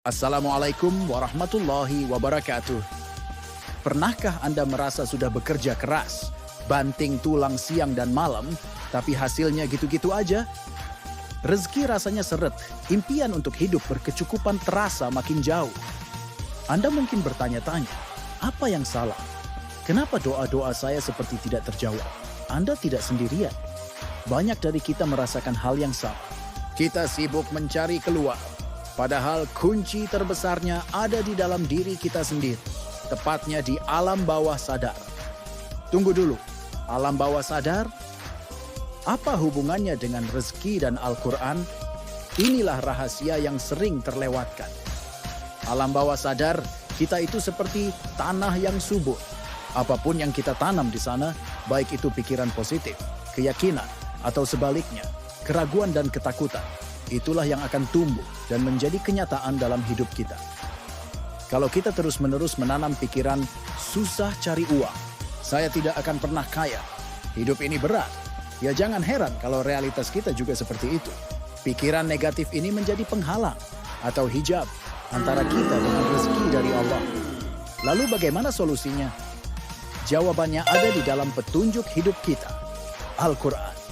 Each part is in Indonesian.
Assalamualaikum warahmatullahi wabarakatuh. Pernahkah Anda merasa sudah bekerja keras, banting tulang siang dan malam, tapi hasilnya gitu-gitu aja? Rezeki rasanya seret, impian untuk hidup berkecukupan terasa makin jauh. Anda mungkin bertanya-tanya, apa yang salah? Kenapa doa-doa saya seperti tidak terjawab? Anda tidak sendirian. Banyak dari kita merasakan hal yang sama. Kita sibuk mencari keluar. Padahal kunci terbesarnya ada di dalam diri kita sendiri, tepatnya di alam bawah sadar. Tunggu dulu, alam bawah sadar? Apa hubungannya dengan rezeki dan Al-Quran? Inilah rahasia yang sering terlewatkan. Alam bawah sadar, kita itu seperti tanah yang subur. Apapun yang kita tanam di sana, baik itu pikiran positif, keyakinan, atau sebaliknya, keraguan dan ketakutan, itulah yang akan tumbuh dan menjadi kenyataan dalam hidup kita. Kalau kita terus-menerus menanam pikiran, susah cari uang, saya tidak akan pernah kaya, hidup ini berat, ya jangan heran kalau realitas kita juga seperti itu. Pikiran negatif ini menjadi penghalang atau hijab antara kita dengan rezeki dari Allah. Lalu bagaimana solusinya? Jawabannya ada di dalam petunjuk hidup kita, Al-Quran.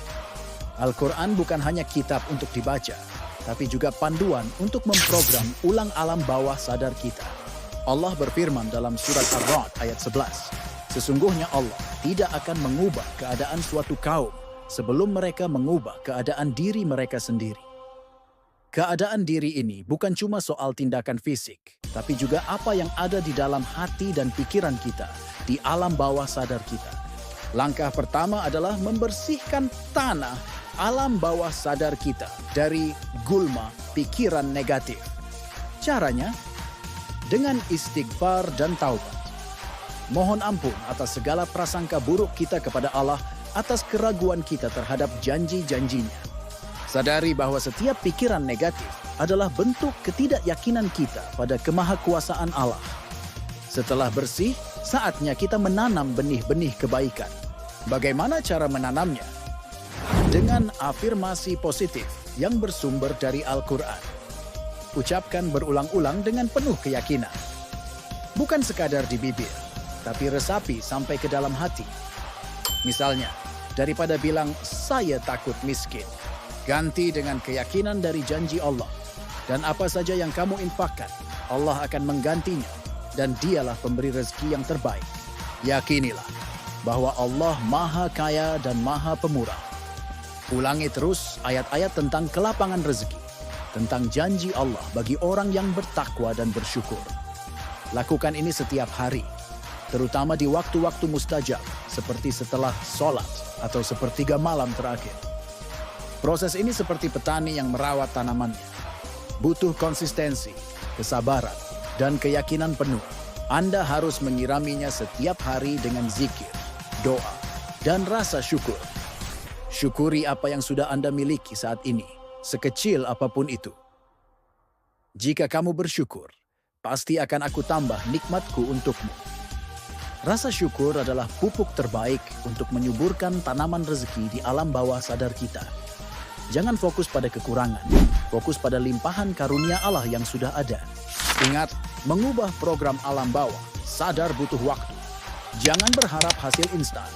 Al-Quran bukan hanya kitab untuk dibaca, tapi juga panduan untuk memprogram ulang alam bawah sadar kita. Allah berfirman dalam surat Ar-Ra'd ayat 11, sesungguhnya Allah tidak akan mengubah keadaan suatu kaum sebelum mereka mengubah keadaan diri mereka sendiri. Keadaan diri ini bukan cuma soal tindakan fisik, tapi juga apa yang ada di dalam hati dan pikiran kita, di alam bawah sadar kita. Langkah pertama adalah membersihkan tanah alam bawah sadar kita dari gulma pikiran negatif. Caranya dengan istighfar dan taubat. Mohon ampun atas segala prasangka buruk kita kepada Allah, atas keraguan kita terhadap janji-janjinya. Sadari bahwa setiap pikiran negatif adalah bentuk ketidakyakinan kita pada kemahakuasaan Allah. Setelah bersih, saatnya kita menanam benih-benih kebaikan. Bagaimana cara menanamnya? Dengan afirmasi positif yang bersumber dari Al-Quran. Ucapkan berulang-ulang dengan penuh keyakinan. Bukan sekadar di bibir, tapi resapi sampai ke dalam hati. Misalnya, daripada bilang, saya takut miskin, ganti dengan keyakinan dari janji Allah. Dan apa saja yang kamu infakkan, Allah akan menggantinya. Dan dialah pemberi rezeki yang terbaik. Yakinilah bahwa Allah Maha Kaya dan Maha Pemurah. Ulangi terus ayat-ayat tentang kelapangan rezeki, tentang janji Allah bagi orang yang bertakwa dan bersyukur. Lakukan ini setiap hari, terutama di waktu-waktu mustajab, seperti setelah sholat atau sepertiga malam terakhir. Proses ini seperti petani yang merawat tanamannya. Butuh konsistensi, kesabaran, dan keyakinan penuh. Anda harus menyiraminya setiap hari dengan zikir, doa, dan rasa syukur. Syukuri apa yang sudah Anda miliki saat ini, sekecil apapun itu. Jika kamu bersyukur, pasti akan aku tambah nikmatku untukmu. Rasa syukur adalah pupuk terbaik untuk menyuburkan tanaman rezeki di alam bawah sadar kita. Jangan fokus pada kekurangan, fokus pada limpahan karunia Allah yang sudah ada. Ingat, mengubah program alam bawah sadar butuh waktu. Jangan berharap hasil instan.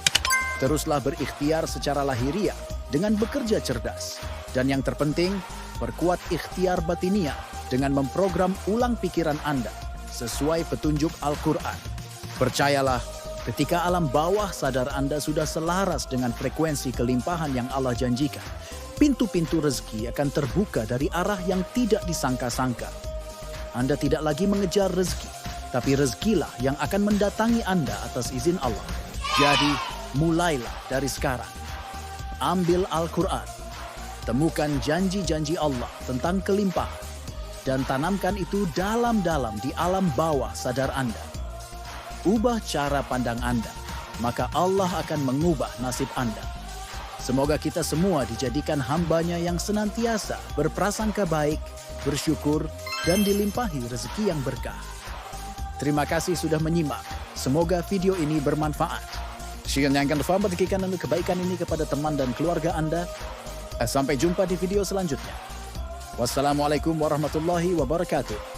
Teruslah berikhtiar secara lahiriah dengan bekerja cerdas. Dan yang terpenting, perkuat ikhtiar batiniah dengan memprogram ulang pikiran Anda sesuai petunjuk Al-Quran. Percayalah, ketika alam bawah sadar Anda sudah selaras dengan frekuensi kelimpahan yang Allah janjikan, pintu-pintu rezeki akan terbuka dari arah yang tidak disangka-sangka. Anda tidak lagi mengejar rezeki, tapi rezekilah yang akan mendatangi Anda atas izin Allah. Jadi, mulailah dari sekarang. Ambil Al-Quran, temukan janji-janji Allah tentang kelimpahan, dan tanamkan itu dalam-dalam di alam bawah sadar Anda. Ubah cara pandang Anda, maka Allah akan mengubah nasib Anda. Semoga kita semua dijadikan hamba-Nya yang senantiasa berprasangka baik, bersyukur, dan dilimpahi rezeki yang berkah. Terima kasih sudah menyimak. Semoga video ini bermanfaat. Share-nya bagikan kebaikan ini kepada teman dan keluarga Anda. Sampai jumpa di video selanjutnya. Wassalamualaikum warahmatullahi wabarakatuh.